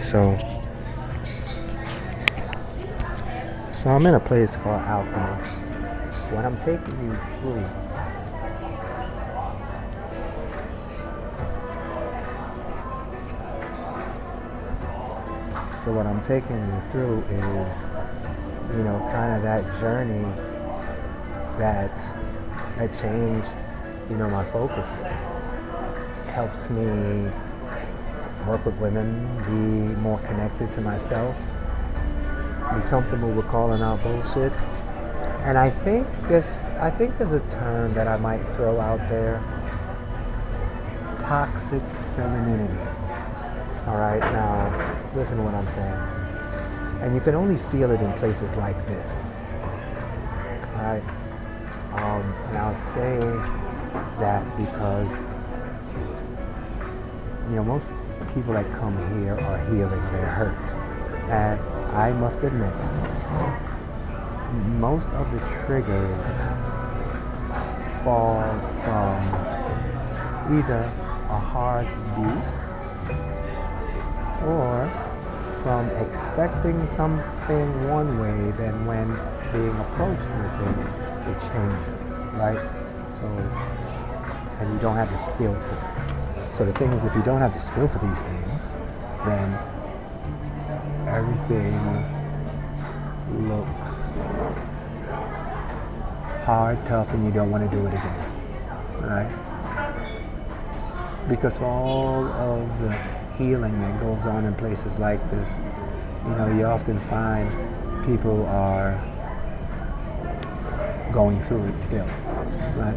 So, so I'm in a place called Alchemy. What I'm taking you through, so what I'm taking you through is, kind of that journey that that changed, my focus. Helps me work with women, be more connected to myself, be comfortable with calling out bullshit. And I think there's a term that I might throw out there. Toxic femininity. All right, now listen to what I'm saying. And you can only feel it in places like this. All right. And I'll say that because most people that come here are healing their hurt. And I must admit, most of the triggers fall from either a hard abuse or from expecting something one way, then when being approached with it changes, right? So, and you don't have the skill for it. So the thing is, if you don't have the skill for these things, then everything looks hard, tough, and you don't want to do it again, right? Because for all of the healing that goes on in places like this, you often find people are going through it still, right?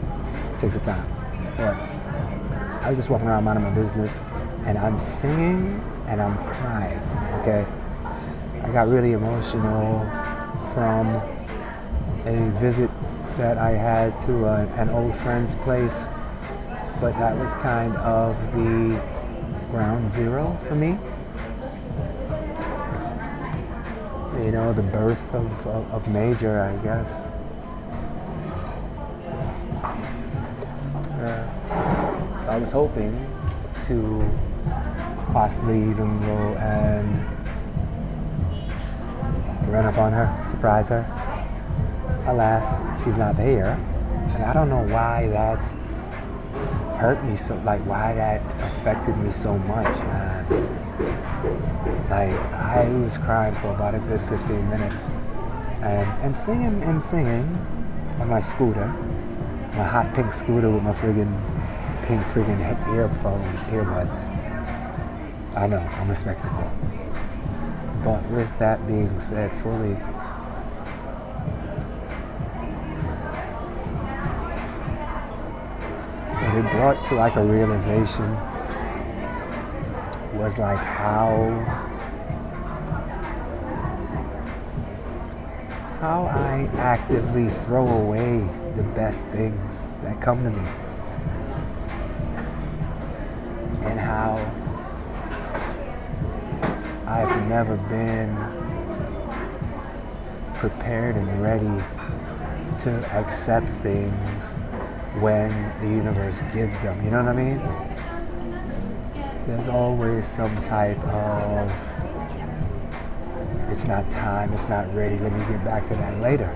It takes a time. But I was just walking around minding my business, and I'm singing and I'm crying, okay? I got really emotional from a visit that I had to an old friend's place, but that was kind of the ground zero for me. The birth of Major, I guess. I was hoping to possibly even go and run up on her, surprise her. Alas, she's not there. And I don't know why that hurt me so, why that affected me so much, man. I was crying for about a good 15 minutes. And singing on my scooter, my hot pink scooter with my pink earbuds. I know, I'm a spectacle. But with that being said, fully, what it brought to a realization was how I actively throw away the best things that come to me. And how I've never been prepared and ready to accept things when the universe gives them. You know what I mean? There's always some type of, it's not time, it's not ready, let me get back to that later.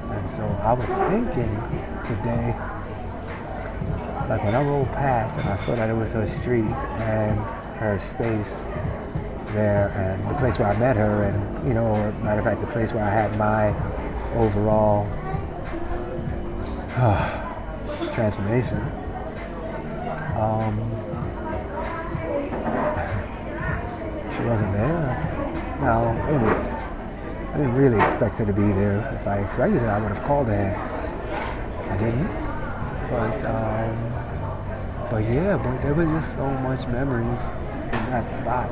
And so I was thinking today, when I rolled past and I saw that it was her street and her space there and the place where I met her, and or matter of fact, the place where I had my overall transformation. She wasn't there. Now, I didn't really expect her to be there. If I expected it, I would have called her. I didn't. But there was just so much memories in that spot.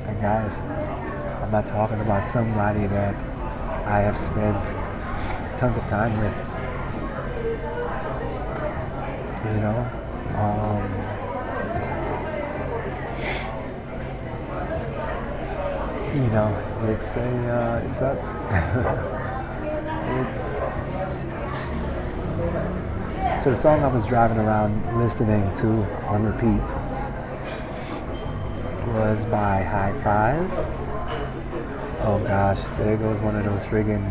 And guys, I'm not talking about somebody that I have spent tons of time with. It sucks. So the song I was driving around listening to on repeat was by High Five. Oh gosh, there goes one of those friggin'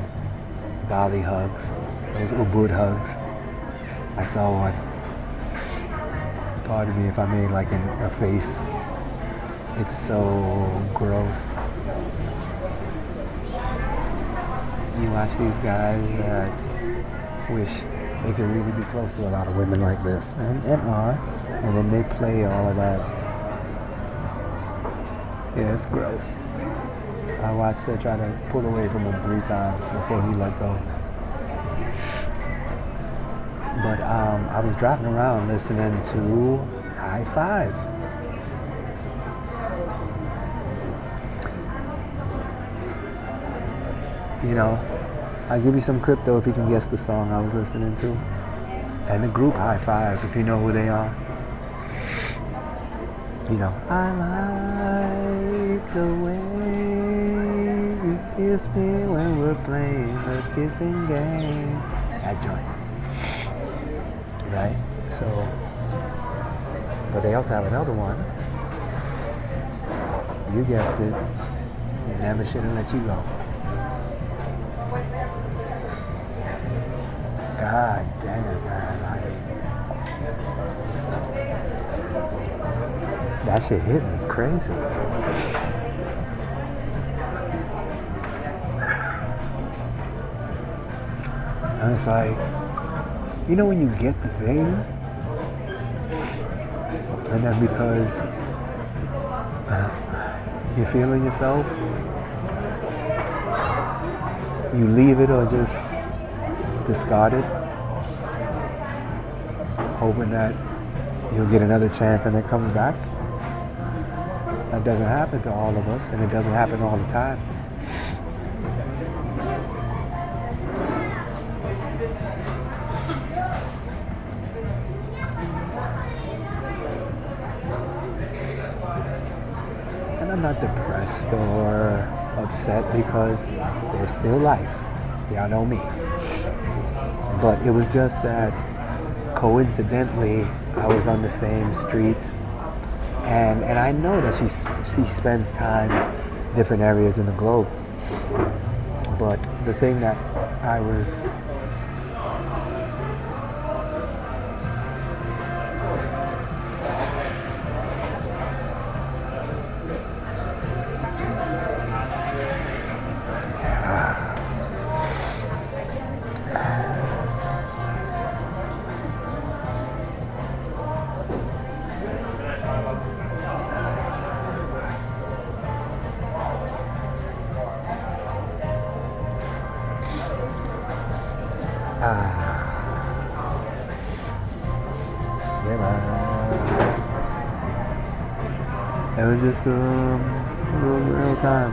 Bali hugs, those Ubud hugs. I saw one. Pardon me if I made like a face. It's so gross. You watch these guys that wish they could really be close to a lot of women like this, and are, and then they play all of that. Yeah, it's gross. I watched her try to pull away from him 3 times before he let go. But I was driving around listening to High Five. You know, I'll give you some crypto if you can guess the song I was listening to. And the group High Five, if you know who they are. You know, I like the way you kiss me when we're playing the kissing game. That joint. Right? So, but they also have another one. You guessed it. Never should have let you go. God damn it, man. That shit hit me crazy. And it's like, you know when you get the thing, and then because you're feeling yourself, you leave it or just discard it, hoping that you'll get another chance and it comes back. That doesn't happen to all of us, and it doesn't happen all the time. And I'm not depressed or upset because there's still life. Y'all know me. But it was just that coincidentally I was on the same street, and I know that she spends time in different areas in the globe. But the thing that I was yeah, man. It was just a real time.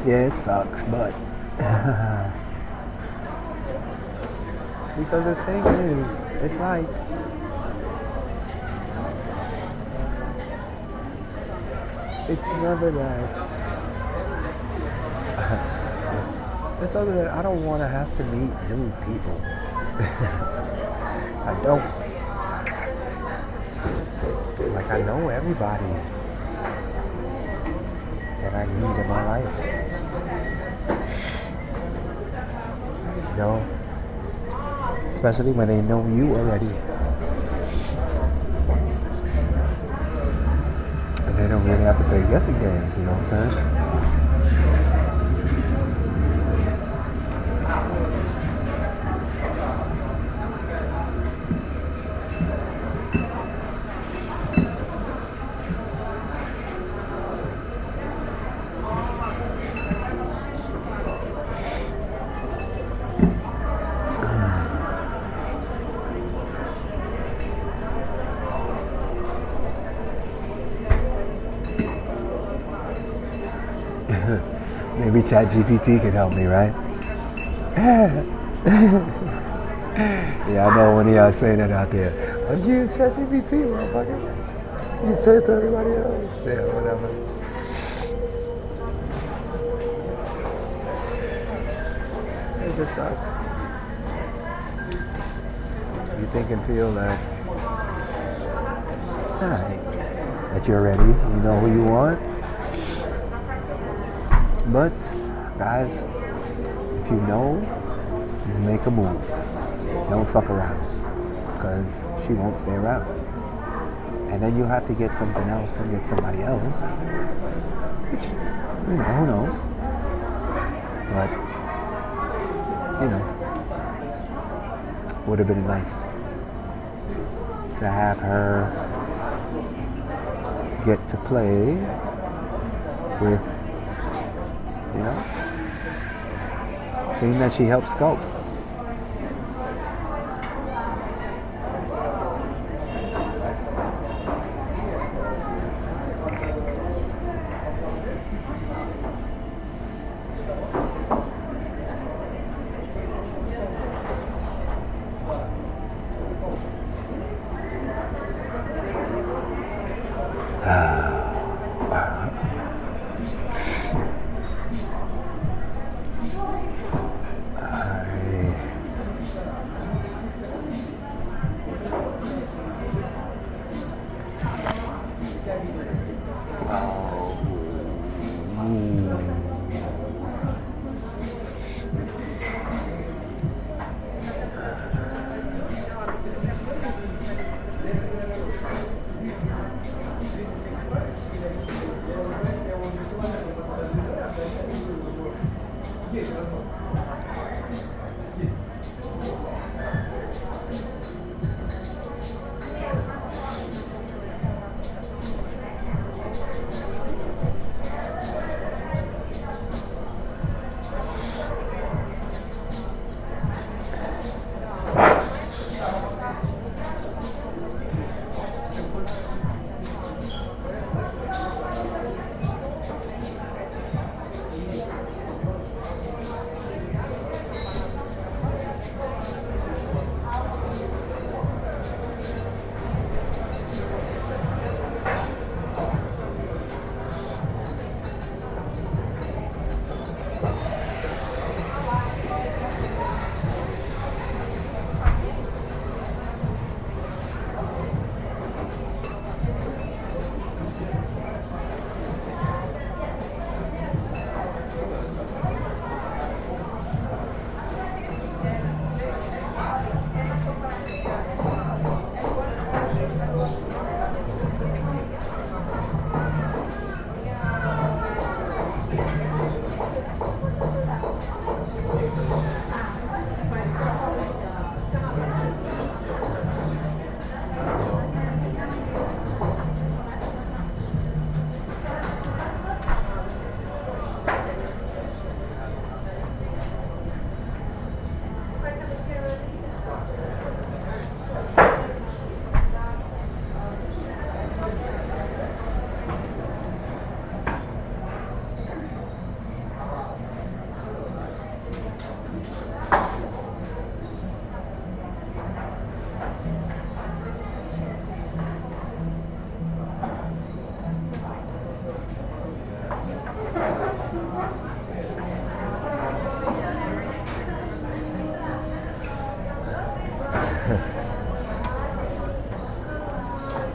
Yeah, it sucks, but because the thing is, it's like it's never that. It's other than I don't want to have to meet new people. I don't. Like I know everybody that I need in my life. You know, especially when they know you already. And they don't really have to play guessing games, you know what I'm saying? ChatGPT can help me, right? Yeah, I know one of y'all saying that out there. Why don't you use ChatGPT, motherfucker? You say it to everybody else. Yeah, whatever. It just sucks. You think and feel that, that you're ready, you know who you want. But, guys, if you know, make a move. Don't fuck around, because she won't stay around. And then you'll have to get something else and get somebody else, which, you know, who knows. But, you know, would have been nice to have her get to play with, you know, thing that she helped sculpt.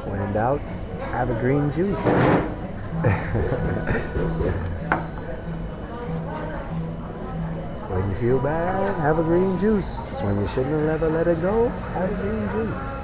When in doubt, have a green juice. When you feel bad, have a green juice. When you shouldn't have ever let it go, have a green juice.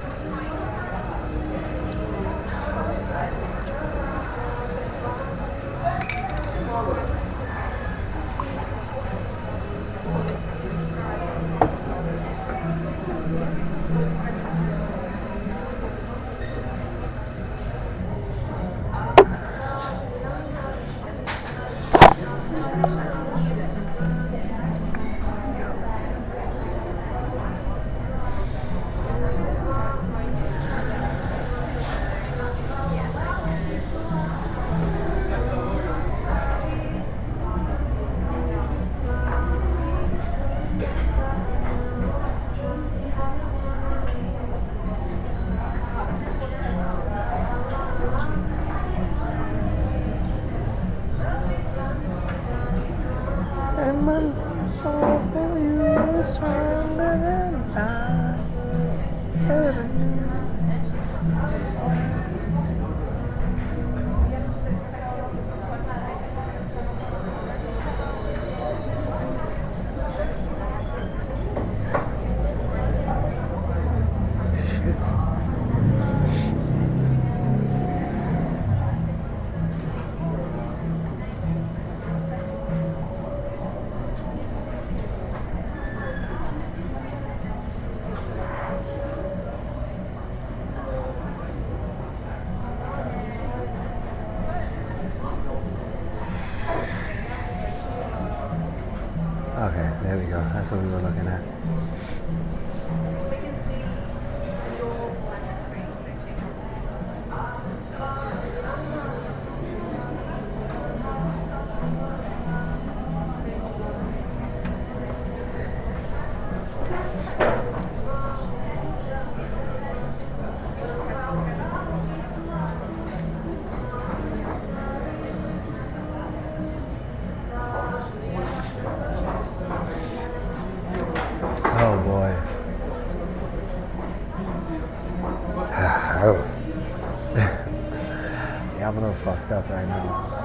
That's what we were looking at. Oh boy. Yeah, I'm a little fucked up right now.